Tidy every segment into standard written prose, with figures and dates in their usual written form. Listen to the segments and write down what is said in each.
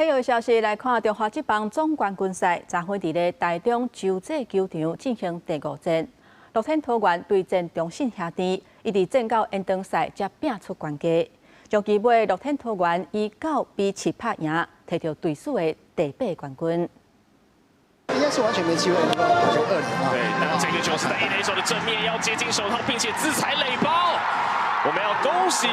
体育消息来看，中华职棒总冠军赛昨昏伫咧台中洲际球场进行第5战，乐天桃园对战中信兄弟，一直战到延长赛才拼出关键。将期尾乐天桃园以9-7拍赢，摕到队史的第8冠军。应该是完全没机会能够打成2-0啊。对，那这个球是在一垒手的正面，要接近手套，并且自踩垒包。我们要恭喜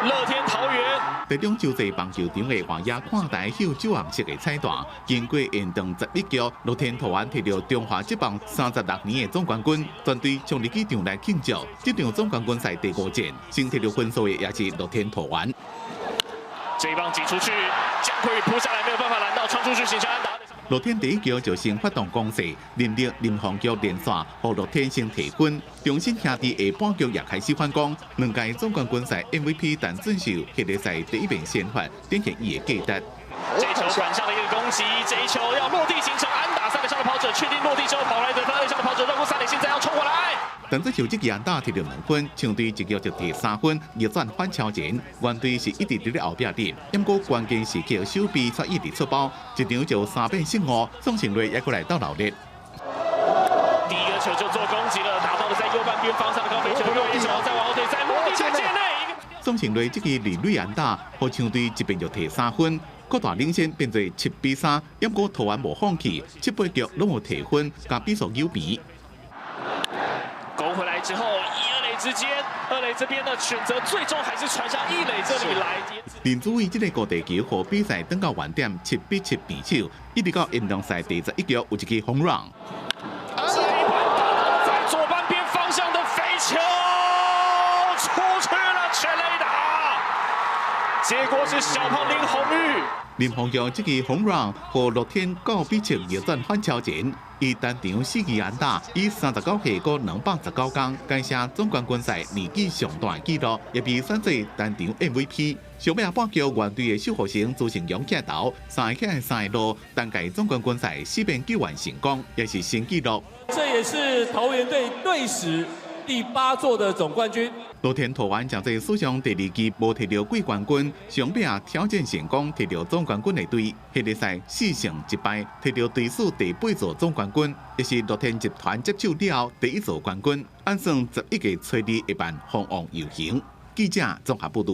乐天桃园。台中洲际棒球场的花野看台秀酒红色的彩带，经过延长11局，乐天桃园摕到中华职棒36年的总冠军，全队冲入机场来庆祝。这场总冠军赛第5战，先摕到分数的也是乐天桃园。这一棒挤出去，姜奎宇扑下来，没有办法拦到，传出去形成安打。乐天第1局就先发动攻势，林立林鸿局连线，让乐天先提分。中信兄弟下半局也开始反攻，两届总冠军赛 MVP 陈俊秀系列赛第1遍先发，展现伊的价值。这一球反向的一个攻击，这一球要落地形成安打，3垒上的跑者确定落地之后跑来得分，2垒上的跑者绕过3垒，现在要冲过来。陈俊秀这支安打摕到2分，抢队一局就摕3分，逆转反超前。原队是一直伫咧后壁的，不过关键时刻手臂却一直出包，一场就3变15，宋庆瑞也过来到闹热。第一个球就做攻击了，打到了在右半边方向的高飞球，右一球再往后退，再落地在界内。宋庆瑞这支二垒安打，和抢队一边就摕3分。扩大领先变做7-3，不过桃园无放弃，7、8局拢有提分，甲比数扭平。勾回来之后，1、2垒之间，2垒这边的选择最终还是传向1垒这里来。林子伟这个高地球和比赛等到原点7-7平手，一直到延长赛第11局有一支轰软。这一板打在左半边方向的飞球出去了，全垒打。结果是小胖林鸿玉。林鸿玉这支轰软和乐天9-7逆转反超前。伊单场4支安打，以39下过219攻，改写总冠军赛年纪上大纪录，也被选做单场 MVP。上尾半局原队的秀和成组成勇起头，3个3个路，单届总冠军赛4遍救援成功，也是新纪录。这也是桃园队队史第8座的总冠军。乐天桃园将在史上第2季无摕到季冠军，上尾挑战成功摕到总冠军的队，系列赛4胜1败，摕到队史第8座总冠军，也是乐天集团接手了后第1座冠军。按算11个吹的一半，方往有形。记者综合报道。